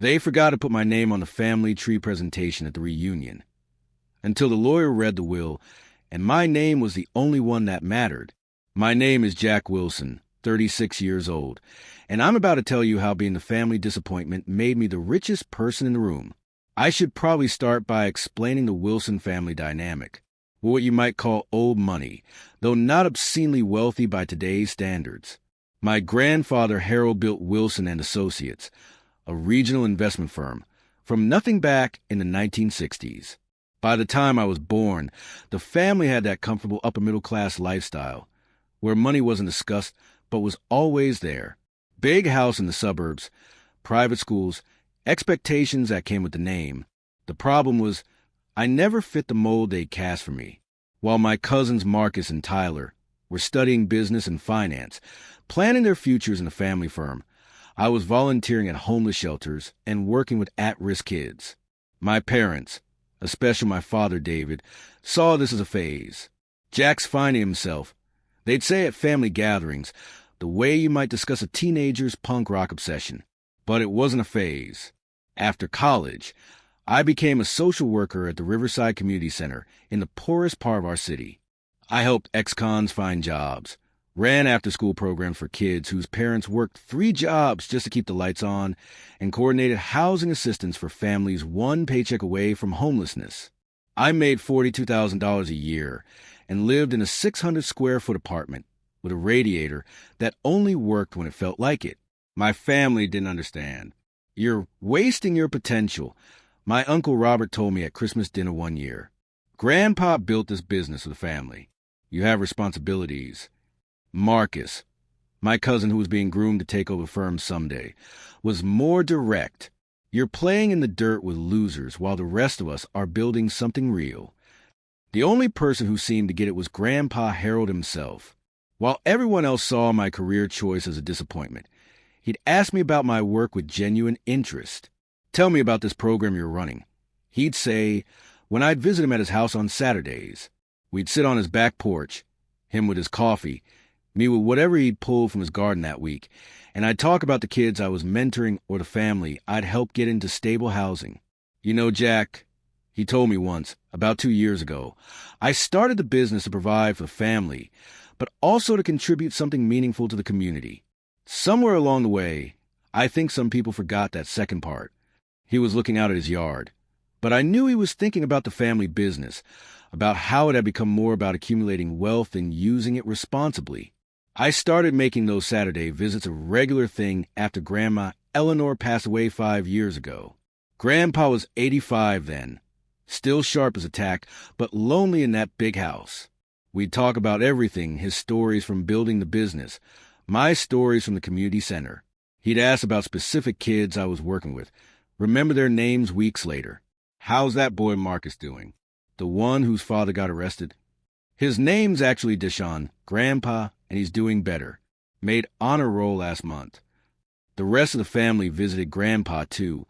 They forgot to put my name on the family tree presentation at the reunion. Until the lawyer read the will, and my name was the only one that mattered. My name is Jack Wilson, 36 years old, and I'm about to tell you how being the family disappointment made me the richest person in the room. I should probably start by explaining the Wilson family dynamic, what you might call old money, though not obscenely wealthy by today's standards. My grandfather Harold built Wilson and Associates, a regional investment firm, from nothing back in the 1960s. By the time I was born, the family had that comfortable upper-middle-class lifestyle, where money wasn't discussed but was always there. Big house in the suburbs, private schools, expectations that came with the name. The problem was, I never fit the mold they cast for me. While my cousins Marcus and Tyler were studying business and finance, planning their futures in a family firm, I was volunteering at homeless shelters and working with at-risk kids. My parents, especially my father David, saw this as a phase. Jack's finding himself. They'd say at family gatherings, the way you might discuss a teenager's punk rock obsession. But it wasn't a phase. After college, I became a social worker at the Riverside Community Center in the poorest part of our city. I helped ex-cons find jobs, ran after-school programs for kids whose parents worked 3 jobs just to keep the lights on, and coordinated housing assistance for families one paycheck away from homelessness. I made $42,000 a year and lived in a 600-square-foot apartment with a radiator that only worked when it felt like it. My family didn't understand. You're wasting your potential, my Uncle Robert told me at Christmas dinner one year. Grandpa built this business for the family. You have responsibilities. Marcus, my cousin who was being groomed to take over the firm someday, was more direct. You're playing in the dirt with losers while the rest of us are building something real. The only person who seemed to get it was Grandpa Harold himself. While everyone else saw my career choice as a disappointment, he'd ask me about my work with genuine interest. Tell me about this program you're running. He'd say, when I'd visit him at his house on Saturdays, we'd sit on his back porch, him with his coffee, me with whatever he'd pulled from his garden that week, and I'd talk about the kids I was mentoring or the family I'd helped get into stable housing. You know, Jack, he told me once, about 2 years ago, I started the business to provide for the family, but also to contribute something meaningful to the community. Somewhere along the way, I think some people forgot that second part. He was looking out at his yard. But I knew he was thinking about the family business, about how it had become more about accumulating wealth and using it responsibly. I started making those Saturday visits a regular thing after Grandma Eleanor passed away 5 years ago. Grandpa was 85 then, still sharp as a tack, but lonely in that big house. We'd talk about everything, his stories from building the business, my stories from the community center. He'd ask about specific kids I was working with, remember their names weeks later. How's that boy Marcus doing? The one whose father got arrested? His name's actually Deshaun, Grandpa, and he's doing better. Made honor roll last month. The rest of the family visited Grandpa too,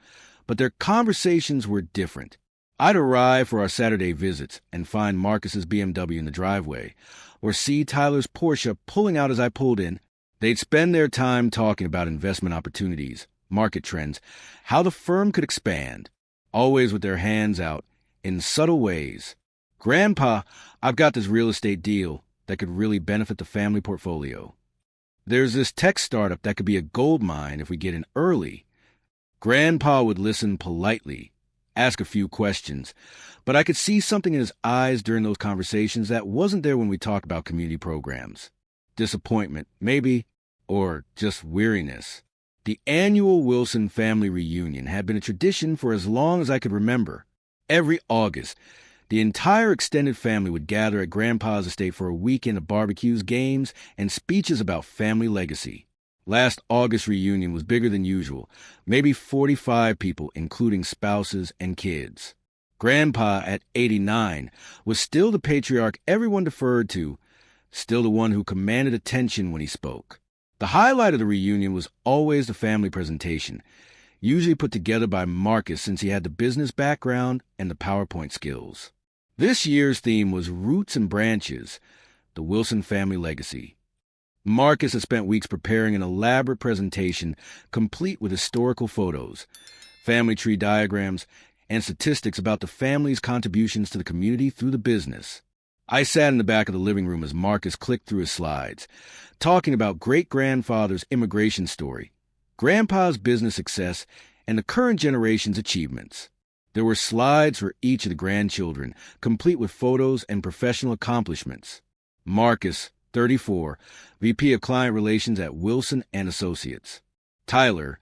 but their conversations were different. I'd arrive for our Saturday visits and find Marcus's BMW in the driveway, or see Tyler's Porsche pulling out as I pulled in. They'd spend their time talking about investment opportunities, market trends, how the firm could expand, always with their hands out, in subtle ways. Grandpa, I've got this real estate deal that could really benefit the family portfolio. There's this tech startup that could be a gold mine if we get in early. Grandpa would listen politely, ask a few questions, but I could see something in his eyes during those conversations that wasn't there when we talked about community programs. Disappointment, maybe, or just weariness. The annual Wilson family reunion had been a tradition for as long as I could remember. Every August, the entire extended family would gather at Grandpa's estate for a weekend of barbecues, games, and speeches about family legacy. Last August reunion was bigger than usual, maybe 45 people, including spouses and kids. Grandpa, at 89, was still the patriarch everyone deferred to, still the one who commanded attention when he spoke. The highlight of the reunion was always the family presentation, usually put together by Marcus since he had the business background and the PowerPoint skills. This year's theme was Roots and Branches, the Wilson family legacy. Marcus had spent weeks preparing an elaborate presentation complete with historical photos, family tree diagrams, and statistics about the family's contributions to the community through the business. I sat in the back of the living room as Marcus clicked through his slides, talking about great-grandfather's immigration story, grandpa's business success, and the current generation's achievements. There were slides for each of the grandchildren, complete with photos and professional accomplishments. Marcus, 34, VP of Client Relations at Wilson & Associates. Tyler,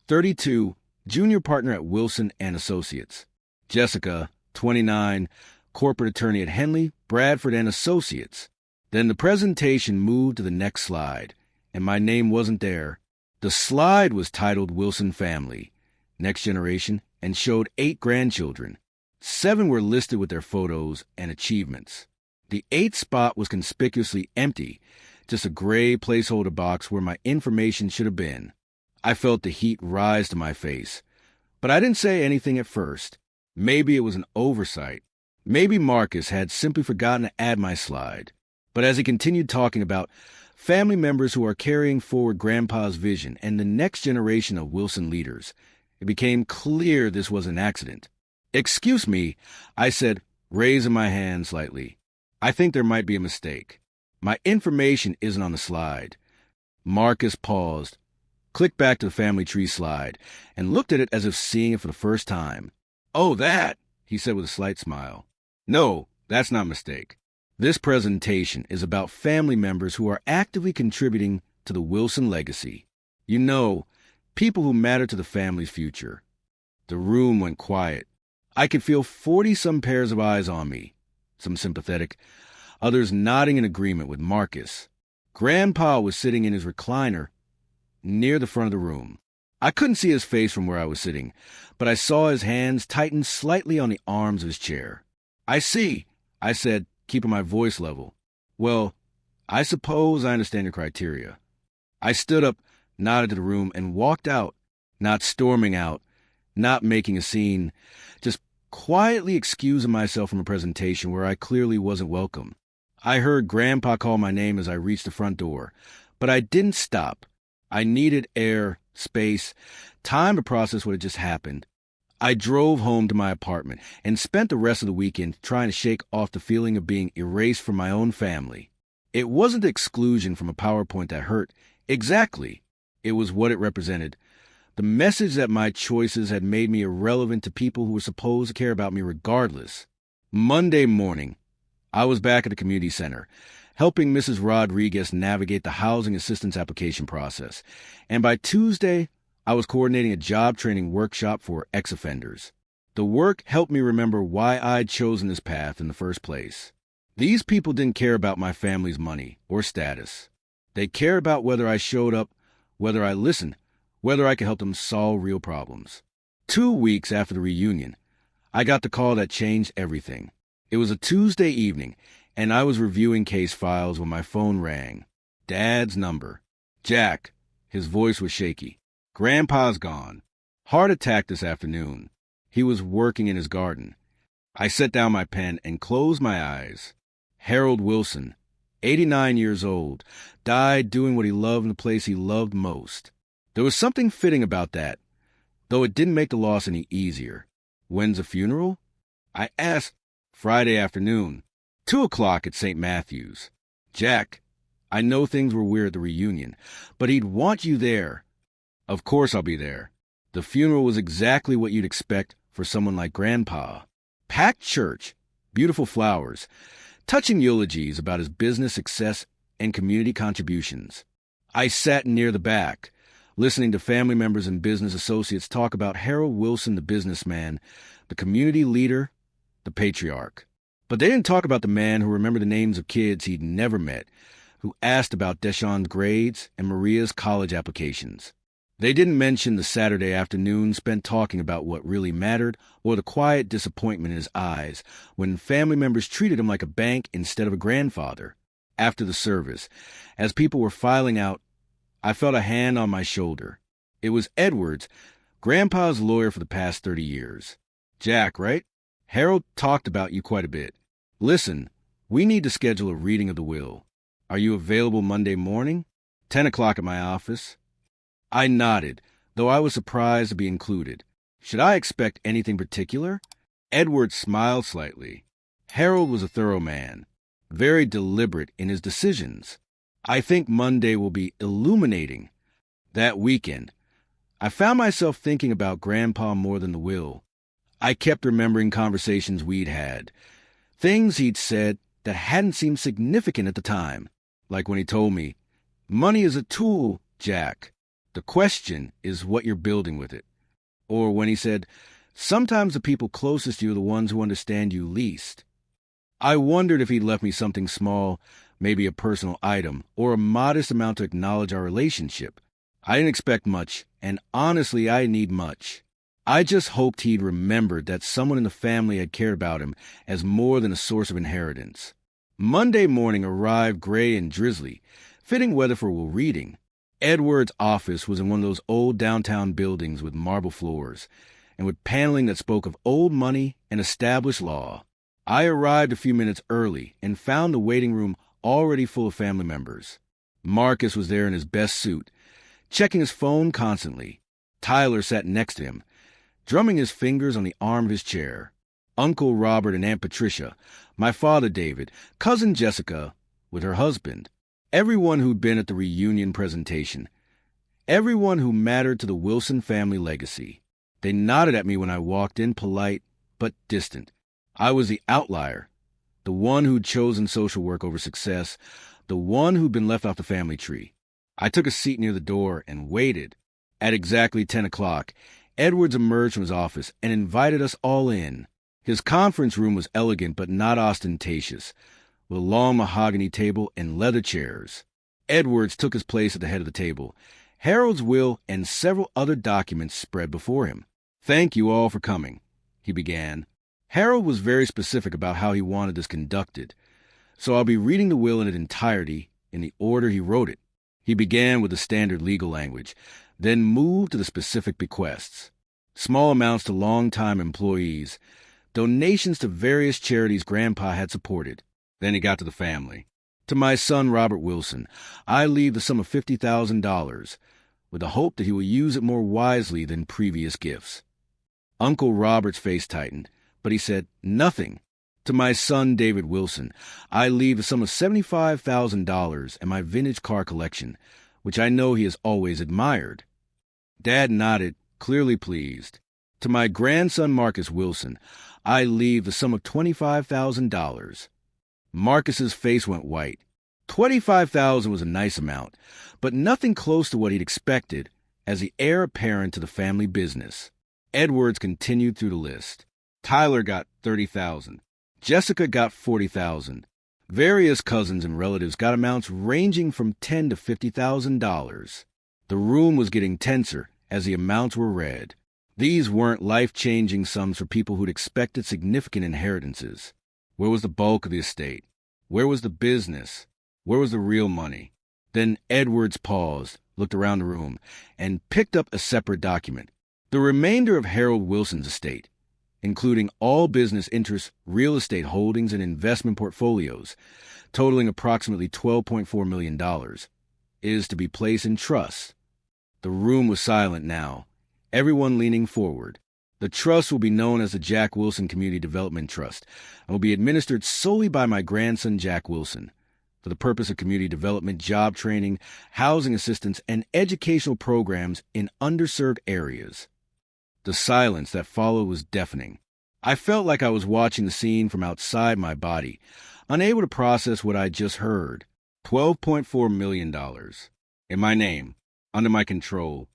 32, Junior Partner at Wilson & Associates. Jessica, 29, Corporate Attorney at Henley, Bradford & Associates. Then the presentation moved to the next slide, and my name wasn't there. The slide was titled Wilson Family, Next Generation, and showed 8 grandchildren. 7 were listed with their photos and achievements. The 8th spot was conspicuously empty, just a gray placeholder box where my information should have been. I felt the heat rise to my face, but I didn't say anything at first. Maybe it was an oversight. Maybe Marcus had simply forgotten to add my slide. But as he continued talking about family members who are carrying forward Grandpa's vision and the next generation of Wilson leaders, it became clear this was an accident. "Excuse me," I said, raising my hand slightly. "I think there might be a mistake. My information isn't on the slide." Marcus paused, clicked back to the family tree slide, and looked at it as if seeing it for the first time. "Oh, that," he said with a slight smile. "No, that's not a mistake. This presentation is about family members who are actively contributing to the Wilson legacy. You know, people who matter to the family's future." The room went quiet. I could feel 40-some pairs of eyes on me, some sympathetic, others nodding in agreement with Marcus. Grandpa was sitting in his recliner near the front of the room. I couldn't see his face from where I was sitting, but I saw his hands tighten slightly on the arms of his chair. "I see," I said, keeping my voice level. "Well, I suppose I understand your criteria." I stood up, nodded to the room, and walked out, not storming out, not making a scene, just quietly excusing myself from a presentation where I clearly wasn't welcome. I heard Grandpa call my name as I reached the front door, but I didn't stop. I needed air, space, time to process what had just happened. I drove home to my apartment and spent the rest of the weekend trying to shake off the feeling of being erased from my own family. It wasn't the exclusion from a PowerPoint that hurt. Exactly. It was what it represented. The message that my choices had made me irrelevant to people who were supposed to care about me regardless. Monday morning, I was back at the community center, helping Mrs. Rodriguez navigate the housing assistance application process. And by Tuesday, I was coordinating a job training workshop for ex-offenders. The work helped me remember why I'd chosen this path in the first place. These people didn't care about my family's money or status. They cared about whether I showed up, whether I listened, whether I could help them solve real problems. 2 weeks after the reunion, I got the call that changed everything. It was a Tuesday evening, and I was reviewing case files when my phone rang. Dad's number. "Jack." His voice was shaky. "Grandpa's gone. Heart attack this afternoon. He was working in his garden." I set down my pen and closed my eyes. Harold Wilson, 89 years old, died doing what he loved in the place he loved most. There was something fitting about that, though it didn't make the loss any easier. "When's the funeral?" I asked. "Friday afternoon, 2 o'clock at St. Matthew's." "Jack, I know things were weird at the reunion, but he'd want you there." "Of course I'll be there." The funeral was exactly what you'd expect for someone like Grandpa. Packed church, beautiful flowers, touching eulogies about his business success and community contributions. I sat near the back, listening to family members and business associates talk about Harold Wilson, the businessman, the community leader, the patriarch. But they didn't talk about the man who remembered the names of kids he'd never met, who asked about Deshawn's grades and Maria's college applications. They didn't mention the Saturday afternoon spent talking about what really mattered or the quiet disappointment in his eyes when family members treated him like a bank instead of a grandfather. After the service, as people were filing out, I felt a hand on my shoulder. It was Edwards, Grandpa's lawyer for the past 30 years. "Jack, right? Harold talked about you quite a bit. Listen, we need to schedule a reading of the will. Are you available Monday morning? 10 o'clock at my office?" I nodded, though I was surprised to be included. Should I expect anything particular? Edward smiled slightly. Harold was a thorough man, very deliberate in his decisions. I think Monday will be illuminating. That weekend, I found myself thinking about Grandpa more than the will. I kept remembering conversations we'd had, things he'd said that hadn't seemed significant at the time, like when he told me, "Money is a tool, Jack. The question is what you're building with it." Or when he said, "Sometimes the people closest to you are the ones who understand you least." I wondered if he'd left me something small, maybe a personal item, or a modest amount to acknowledge our relationship. I didn't expect much, and honestly, I didn't need much. I just hoped he'd remembered that someone in the family had cared about him as more than a source of inheritance. Monday morning arrived gray and drizzly, fitting weather for reading. Edward's office was in one of those old downtown buildings with marble floors, and with paneling that spoke of old money and established law. I arrived a few minutes early and found the waiting room already full of family members. Marcus was there in his best suit, checking his phone constantly. Tyler sat next to him, drumming his fingers on the arm of his chair. Uncle Robert and Aunt Patricia, my father David, cousin Jessica with her husband, everyone who'd been at the reunion presentation, everyone who mattered to the Wilson family legacy. They nodded at me when I walked in, polite but distant. I was the outlier, the one who'd chosen social work over success, the one who'd been left off the family tree. I took a seat near the door and waited. At exactly 10 o'clock, Edwards emerged from his office and invited us all in. His conference room was elegant but not ostentatious, with a long mahogany table and leather chairs. Edwards took his place at the head of the table. Harold's will and several other documents spread before him. "Thank you all for coming," he began. Harold was very specific about how he wanted this conducted, so I'll be reading the will in its entirety in the order he wrote it. He began with the standard legal language, then moved to the specific bequests. Small amounts to long-time employees, donations to various charities Grandpa had supported. Then he got to the family. "To my son, Robert Wilson, I leave the sum of $50,000, with the hope that he will use it more wisely than previous gifts." Uncle Robert's face tightened, but he said, "Nothing. To my son, David Wilson, I leave the sum of $75,000 and my vintage car collection, which I know he has always admired." Dad nodded, clearly pleased. "To my grandson, Marcus Wilson, I leave the sum of $25,000. Marcus's face went white. $25,000 was a nice amount, but nothing close to what he'd expected as the heir apparent to the family business. Edwards continued through the list. Tyler got $30,000. Jessica got $40,000. Various cousins and relatives got amounts ranging from $10,000 to $50,000. The room was getting tenser as the amounts were read. These weren't life-changing sums for people who'd expected significant inheritances. Where was the bulk of the estate? Where was the business? Where was the real money? Then Edwards paused, looked around the room, and picked up a separate document. The remainder of Harold Wilson's estate, including all business interests, real estate holdings, and investment portfolios, totaling approximately $12.4 million, is to be placed in trust. The room was silent now, everyone leaning forward. The trust will be known as the Jack Wilson Community Development Trust and will be administered solely by my grandson, Jack Wilson, for the purpose of community development, job training, housing assistance, and educational programs in underserved areas. The silence that followed was deafening. I felt like I was watching the scene from outside my body, unable to process what I'd just heard. $12.4 million. In my name, under my control.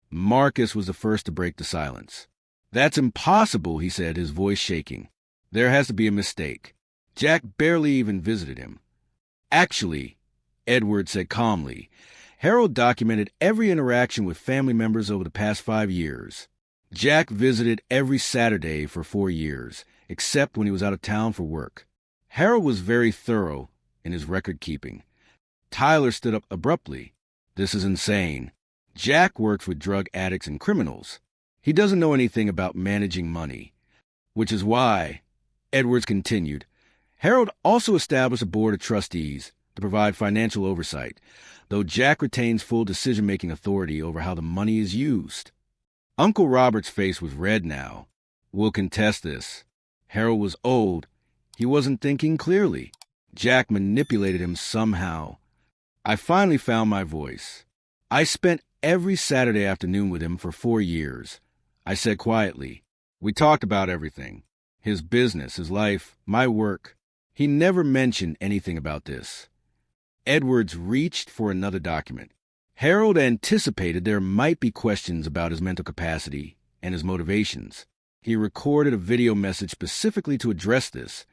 Marcus was the first to break the silence. "That's impossible," he said, his voice shaking. "There has to be a mistake. Jack barely even visited him." "Actually," Edward said calmly, "Harold documented every interaction with family members over the past 5 years. Jack visited every Saturday for 4 years, except when he was out of town for work. Harold was very thorough in his record-keeping." Tyler stood up abruptly. "This is insane. Jack works with drug addicts and criminals. He doesn't know anything about managing money. Which is why," Edwards continued, "Harold also established a board of trustees to provide financial oversight, though Jack retains full decision-making authority over how the money is used." Uncle Robert's face was red now. We'll contest this. Harold was old. He wasn't thinking clearly. Jack manipulated him somehow. I finally found my voice. I spent every Saturday afternoon with him for 4 years. I said quietly. We talked about everything. His business, his life, my work. He never mentioned anything about this. Edwards reached for another document. Harold anticipated there might be questions about his mental capacity and his motivations. He recorded a video message specifically to address this,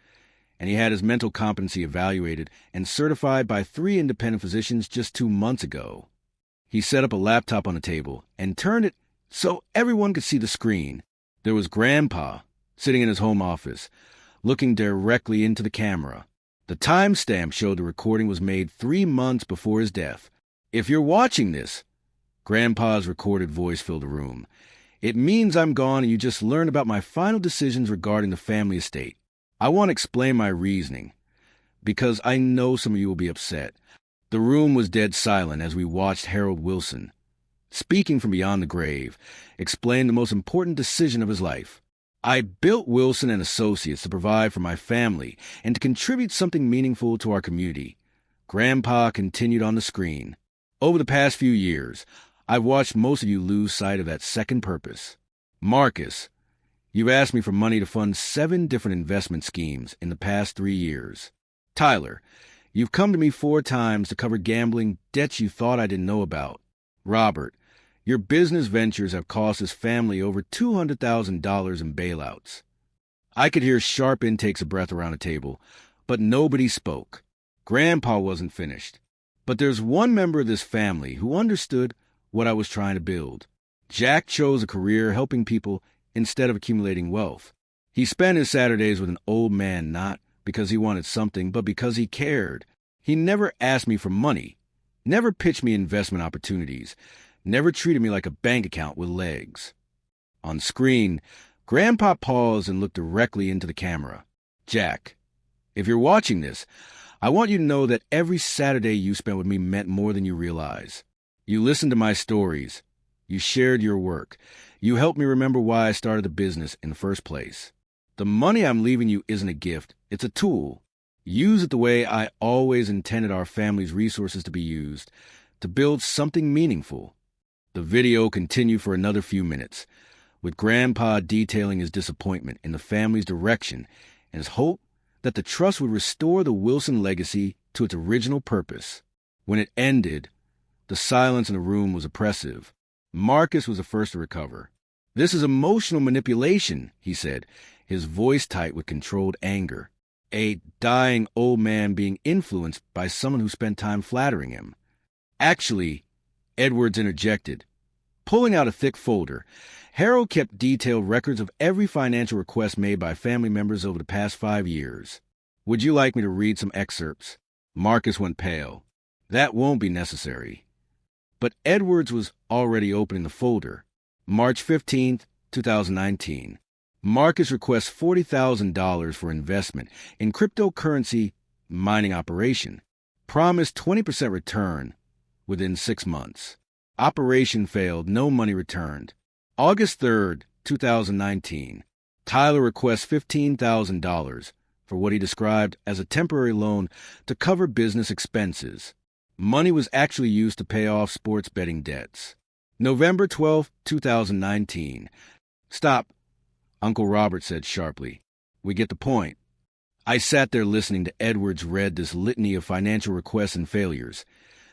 and he had his mental competency evaluated and certified by 3 independent physicians just 2 months ago. He set up a laptop on the table and turned it so everyone could see the screen. There was Grandpa sitting in his home office, looking directly into the camera. The timestamp showed the recording was made 3 months before his death. If you're watching this, Grandpa's recorded voice filled the room. It means I'm gone and you just learned about my final decisions regarding the family estate. I want to explain my reasoning, because I know some of you will be upset. The room was dead silent as we watched Harold Wilson, speaking from beyond the grave, explain the most important decision of his life. I built Wilson and Associates to provide for my family and to contribute something meaningful to our community. Grandpa continued on the screen. Over the past few years, I've watched most of you lose sight of that second purpose. Marcus, you've asked me for money to fund 7 different investment schemes in the past 3 years. Tyler, you've come to me 4 times to cover gambling debts you thought I didn't know about. Robert, your business ventures have cost his family over $200,000 in bailouts. I could hear sharp intakes of breath around the table, but nobody spoke. Grandpa wasn't finished. But there's one member of this family who understood what I was trying to build. Jack chose a career helping people instead of accumulating wealth. He spent his Saturdays with an old man not because he wanted something, but because he cared. He never asked me for money, never pitched me investment opportunities, never treated me like a bank account with legs. On screen, Grandpa paused and looked directly into the camera. Jack, if you're watching this, I want you to know that every Saturday you spent with me meant more than you realize. You listened to my stories. You shared your work. You helped me remember why I started the business in the first place. The money I'm leaving you isn't a gift. It's a tool. Use it the way I always intended our family's resources to be used, to build something meaningful. The video continued for another few minutes, with Grandpa detailing his disappointment in the family's direction and his hope that the trust would restore the Wilson legacy to its original purpose. When it ended, the silence in the room was oppressive. Marcus was the first to recover. This is emotional manipulation, he said, his voice tight with controlled anger. A dying old man being influenced by someone who spent time flattering him. Actually, Edwards interjected. Pulling out a thick folder, Harold kept detailed records of every financial request made by family members over the past 5 years. Would you like me to read some excerpts? Marcus went pale. That won't be necessary. But Edwards was already opening the folder. March 15th, 2019. Marcus requests $40,000 for investment in cryptocurrency mining operation. Promised 20% return within 6 months. Operation failed, no money returned. August 3rd, 2019. Tyler requests $15,000 for what he described as a temporary loan to cover business expenses. Money was actually used to pay off sports betting debts. November 12th, 2019. Stop, Uncle Robert said sharply. We get the point. I sat there listening to Edwards read this litany of financial requests and failures,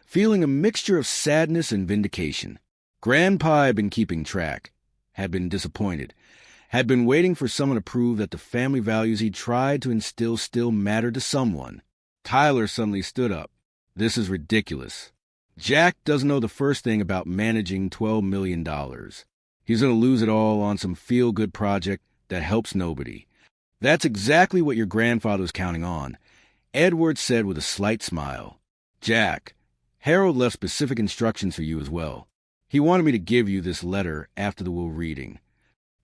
feeling a mixture of sadness and vindication. Grandpa had been keeping track, had been disappointed, had been waiting for someone to prove that the family values he tried to instill still mattered to someone. Tyler suddenly stood up. This is ridiculous. Jack doesn't know the first thing about managing $12 million. He's going to lose it all on some feel-good project that helps nobody. That's exactly what your grandfather was counting on, Edwards said with a slight smile. Jack, Harold left specific instructions for you as well. He wanted me to give you this letter after the will reading.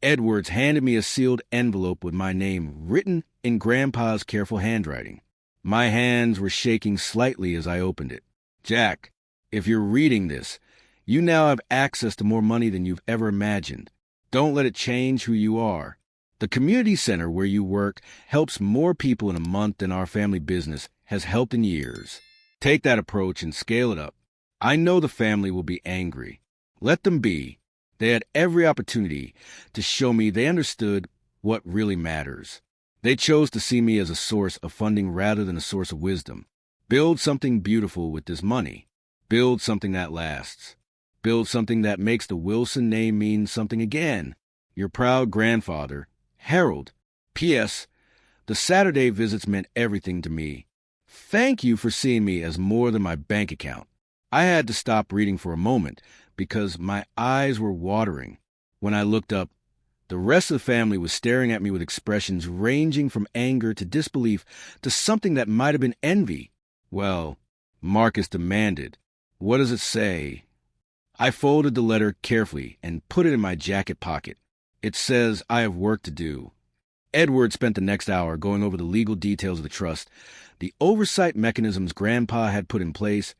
Edwards handed me a sealed envelope with my name written in Grandpa's careful handwriting. My hands were shaking slightly as I opened it. Jack, if you're reading this, you now have access to more money than you've ever imagined. Don't let it change who you are. The community center where you work helps more people in a month than our family business has helped in years. Take that approach and scale it up. I know the family will be angry. Let them be. They had every opportunity to show me they understood what really matters. They chose to see me as a source of funding rather than a source of wisdom. Build something beautiful with this money. Build something that lasts. Build something that makes the Wilson name mean something again. Your proud grandfather, Harold. P.S. The Saturday visits meant everything to me. Thank you for seeing me as more than my bank account. I had to stop reading for a moment because my eyes were watering. When I looked up, the rest of the family was staring at me with expressions ranging from anger to disbelief to something that might have been envy. Well, Marcus demanded, "What does it say?" I folded the letter carefully and put it in my jacket pocket. It says I have work to do. Edward spent the next hour going over the legal details of the trust, the oversight mechanisms Grandpa had put in place,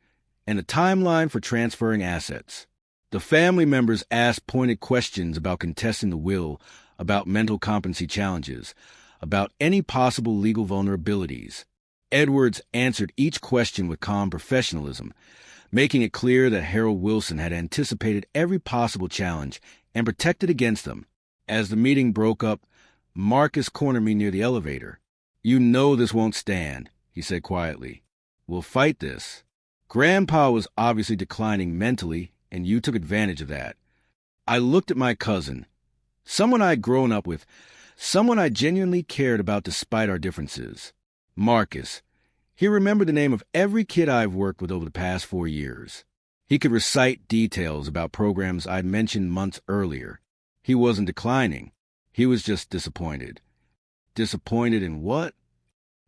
and a timeline for transferring assets. The family members asked pointed questions about contesting the will, about mental competency challenges, about any possible legal vulnerabilities. Edwards answered each question with calm professionalism, making it clear that Harold Wilson had anticipated every possible challenge and protected against them. As the meeting broke up, Marcus cornered me near the elevator. "You know this won't stand," he said quietly. "We'll fight this." Grandpa was obviously declining mentally, and you took advantage of that. I looked at my cousin, someone I'd grown up with, someone I genuinely cared about despite our differences. Marcus. He remembered the name of every kid I've worked with over the past 4 years. He could recite details about programs I'd mentioned months earlier. He wasn't declining. He was just disappointed. Disappointed in what?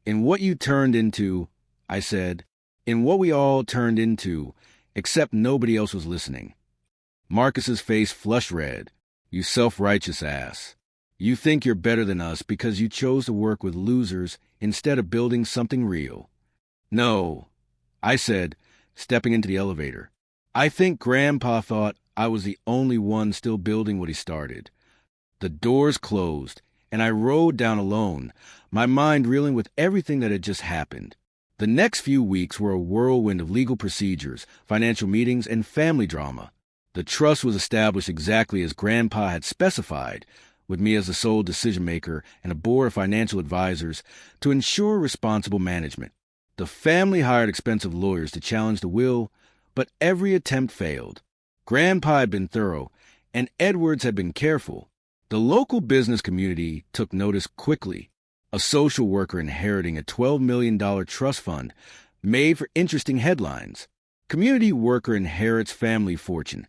In what you turned into, I said. In what we all turned into, except nobody else was listening. Marcus's face flushed red. "You self-righteous ass. You think you're better than us because you chose to work with losers instead of building something real." "No," I said, stepping into the elevator. "I think Grandpa thought I was the only one still building what he started." The doors closed, and I rode down alone, my mind reeling with everything that had just happened. The next few weeks were a whirlwind of legal procedures, financial meetings, and family drama. The trust was established exactly as Grandpa had specified, with me as the sole decision-maker and a board of financial advisors to ensure responsible management. The family hired expensive lawyers to challenge the will, but every attempt failed. Grandpa had been thorough, and Edwards had been careful. The local business community took notice quickly. A social worker inheriting a $12 million trust fund made for interesting headlines. Community worker inherits family fortune.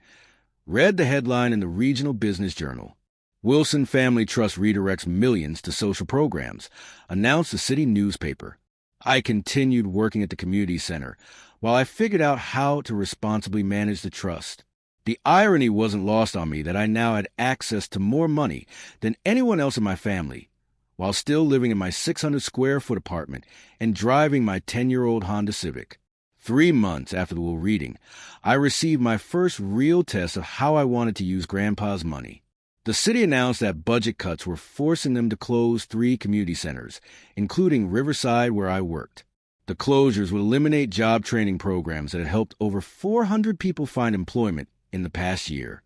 Read the headline in the regional business journal. Wilson Family Trust redirects millions to social programs, announced the city newspaper. I continued working at the community center while I figured out how to responsibly manage the trust. The irony wasn't lost on me that I now had access to more money than anyone else in my family, while still living in my 600-square-foot apartment and driving my 10-year-old Honda Civic. 3 months after the will reading, I received my first real test of how I wanted to use Grandpa's money. The city announced that budget cuts were forcing them to close 3 community centers, including Riverside, where I worked. The closures would eliminate job training programs that had helped over 400 people find employment in the past year.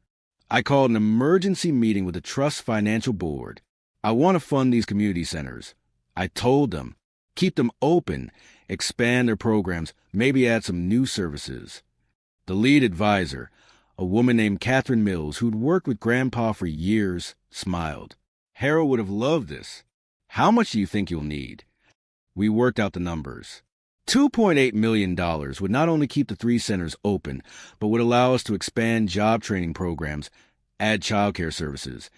I called an emergency meeting with the Trust Financial Board. I want to fund these community centers. I told them, keep them open, expand their programs, maybe add some new services. The lead advisor, a woman named Catherine Mills, who'd worked with Grandpa for years, smiled. "Harold would have loved this. How much do you think you'll need?" We worked out the numbers. $2.8 million would not only keep the 3 centers open, but would allow us to expand job training programs, add childcare services,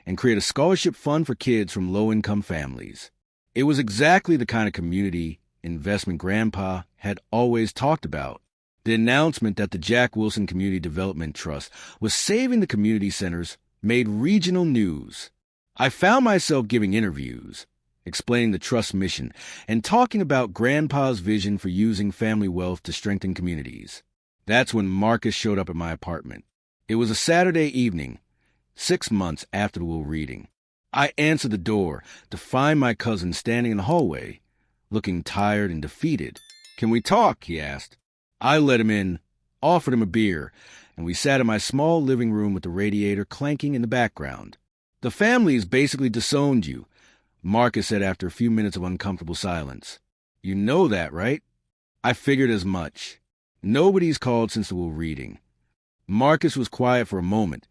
and create a scholarship fund for kids from low-income families. It was exactly the kind of community investment Grandpa had always talked about. The announcement that the Jack Wilson Community Development Trust was saving the community centers made regional news. I found myself giving interviews, explaining the trust's mission, and talking about Grandpa's vision for using family wealth to strengthen communities. That's when Marcus showed up at my apartment. It was a Saturday evening. 6 months after the will reading. I answered the door to find my cousin standing in the hallway, looking tired and defeated. "Can we talk?" he asked. I let him in, offered him a beer, and we sat in my small living room with the radiator clanking in the background. "The family's basically disowned you," Marcus said after a few minutes of uncomfortable silence. "You know that, right?" I figured as much. Nobody's called since the will reading. Marcus was quiet for a moment,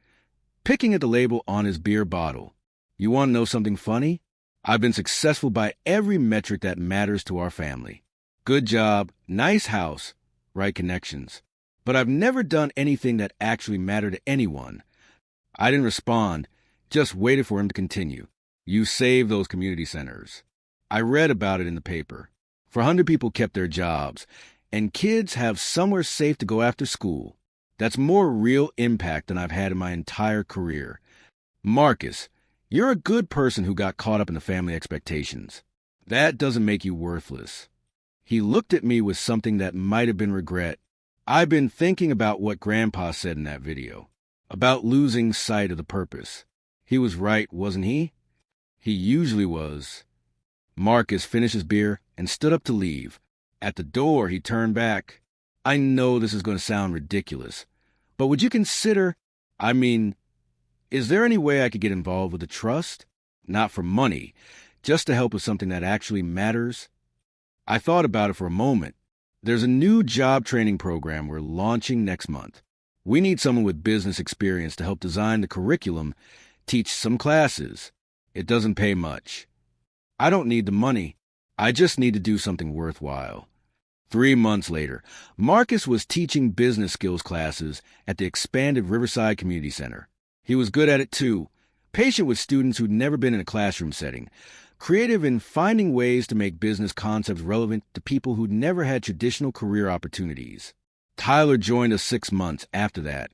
picking at the label on his beer bottle. "You want to know something funny? I've been successful by every metric that matters to our family. Good job, nice house, right connections. But I've never done anything that actually mattered to anyone." I didn't respond, just waited for him to continue. "You saved those community centers. I read about it in the paper. 400 people kept their jobs, and kids have somewhere safe to go after school. That's more real impact than I've had in my entire career. Marcus, you're a good person who got caught up in the family expectations. That doesn't make you worthless." He looked at me with something that might have been regret. "I've been thinking about what Grandpa said in that video, about losing sight of the purpose. He was right, wasn't he?" "He usually was." Marcus finished his beer and stood up to leave. At the door, he turned back. "I know this is going to sound ridiculous, but would you consider, is there any way I could get involved with a trust? Not for money, just to help with something that actually matters?" I thought about it for a moment. "There's a new job training program we're launching next month. We need someone with business experience to help design the curriculum, teach some classes. It doesn't pay much. I don't need the money. I just need to do something worthwhile." 3 months later, Marcus was teaching business skills classes at the expanded Riverside Community Center. He was good at it too, patient with students who'd never been in a classroom setting, creative in finding ways to make business concepts relevant to people who'd never had traditional career opportunities. Tyler joined us 6 months after that,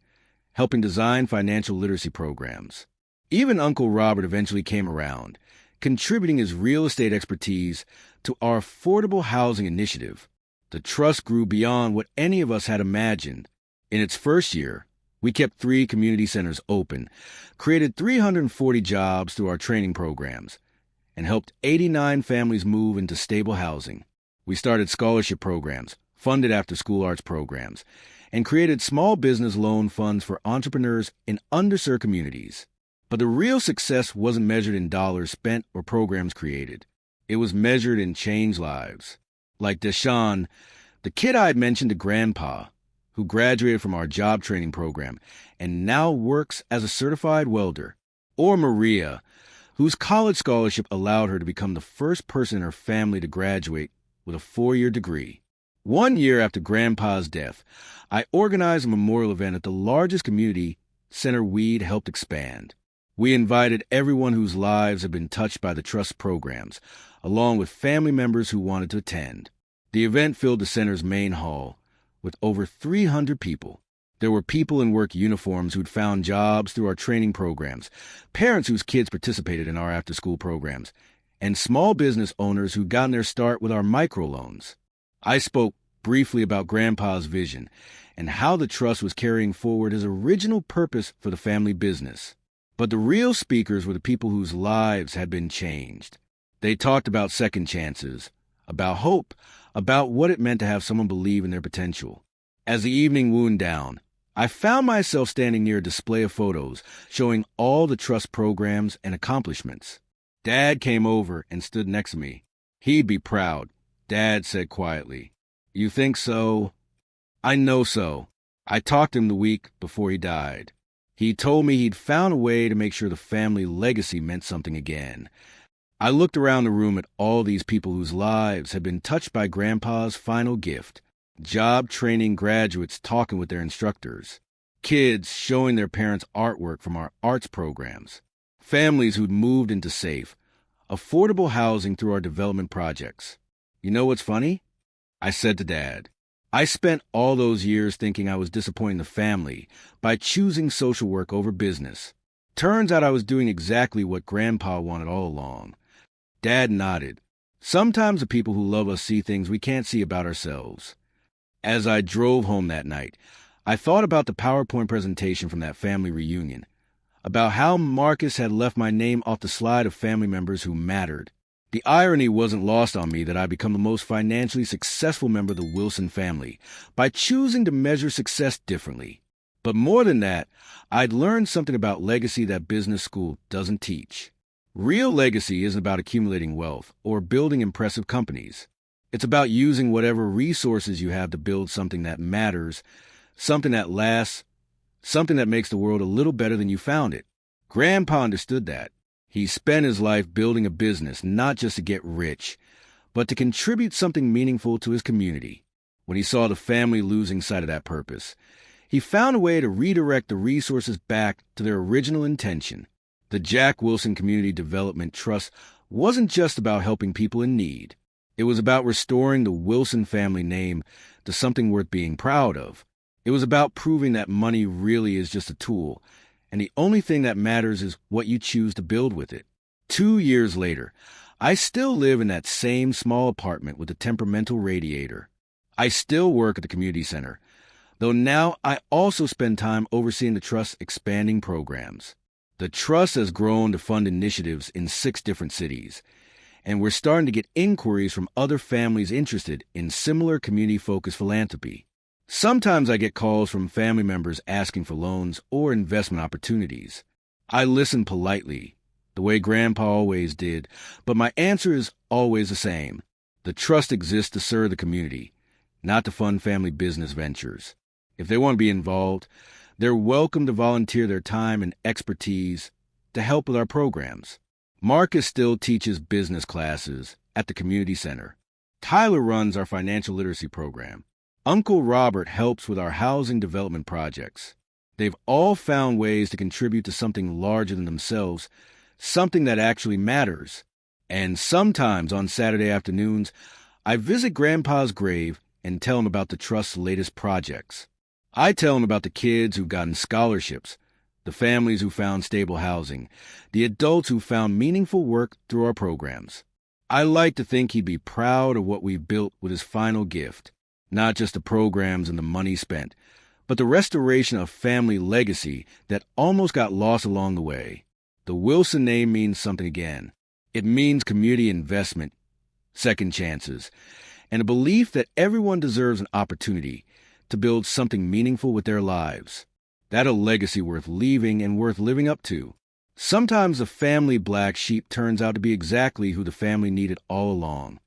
helping design financial literacy programs. Even Uncle Robert eventually came around, contributing his real estate expertise to our affordable housing initiative. The trust grew beyond what any of us had imagined. In its first year, we kept 3 community centers open, created 340 jobs through our training programs, and helped 89 families move into stable housing. We started scholarship programs, funded after-school arts programs, and created small business loan funds for entrepreneurs in underserved communities. But the real success wasn't measured in dollars spent or programs created. It was measured in changed lives. Like Deshaun, the kid I had mentioned to Grandpa, who graduated from our job training program and now works as a certified welder. Or Maria, whose college scholarship allowed her to become the first person in her family to graduate with a 4-year degree. 1 year after Grandpa's death, I organized a memorial event at the largest community center we'd helped expand. We invited everyone whose lives had been touched by the Trust programs, along with family members who wanted to attend. The event filled the center's main hall with over 300 people. There were people in work uniforms who'd found jobs through our training programs, parents whose kids participated in our after-school programs, and small business owners who'd gotten their start with our microloans. I spoke briefly about Grandpa's vision and how the trust was carrying forward his original purpose for the family business. But the real speakers were the people whose lives had been changed. They talked about second chances, about hope, about what it meant to have someone believe in their potential. As the evening wound down, I found myself standing near a display of photos showing all the trust programs and accomplishments. Dad came over and stood next to me. "He'd be proud," Dad said quietly. "You think so?" "I know so. I talked to him the week before he died. He told me he'd found a way to make sure the family legacy meant something again." I looked around the room at all these people whose lives had been touched by Grandpa's final gift. Job training graduates talking with their instructors. Kids showing their parents artwork from our arts programs. Families who'd moved into safe, affordable housing through our development projects. "You know what's funny?" I said to Dad. "I spent all those years thinking I was disappointing the family by choosing social work over business. Turns out I was doing exactly what Grandpa wanted all along." Dad nodded. "Sometimes the people who love us see things we can't see about ourselves." As I drove home that night, I thought about the PowerPoint presentation from that family reunion. about how Marcus had left my name off the slide of family members who mattered. The irony wasn't lost on me that I'd become the most financially successful member of the Wilson family by choosing to measure success differently. But more than that, I'd learned something about legacy that business school doesn't teach. Real legacy isn't about accumulating wealth or building impressive companies. It's about using whatever resources you have to build something that matters, something that lasts, something that makes the world a little better than you found it. Grandpa understood that. He spent his life building a business not just to get rich, but to contribute something meaningful to his community. When he saw the family losing sight of that purpose, he found a way to redirect the resources back to their original intention. The Jack Wilson Community Development Trust wasn't just about helping people in need. It was about restoring the Wilson family name to something worth being proud of. It was about proving that money really is just a tool, and the only thing that matters is what you choose to build with it. 2 years later, I still live in that same small apartment with a temperamental radiator. I still work at the community center, though now I also spend time overseeing the Trust's expanding programs. The Trust has grown to fund initiatives in 6 different cities, and we're starting to get inquiries from other families interested in similar community-focused philanthropy. Sometimes I get calls from family members asking for loans or investment opportunities. I listen politely, the way Grandpa always did, but my answer is always the same. The Trust exists to serve the community, not to fund family business ventures. If they want to be involved, they're welcome to volunteer their time and expertise to help with our programs. Marcus still teaches business classes at the community center. Tyler runs our financial literacy program. Uncle Robert helps with our housing development projects. They've all found ways to contribute to something larger than themselves, something that actually matters. And sometimes on Saturday afternoons, I visit Grandpa's grave and tell him about the Trust's latest projects. I tell him about the kids who've gotten scholarships, the families who found stable housing, the adults who found meaningful work through our programs. I like to think he'd be proud of what we've built with his final gift. Not just the programs and the money spent, but the restoration of family legacy that almost got lost along the way. The Wilson name means something again. It means community investment, second chances, and a belief that everyone deserves an opportunity to build something meaningful with their lives. That's a legacy worth leaving and worth living up to. Sometimes the family black sheep turns out to be exactly who the family needed all along.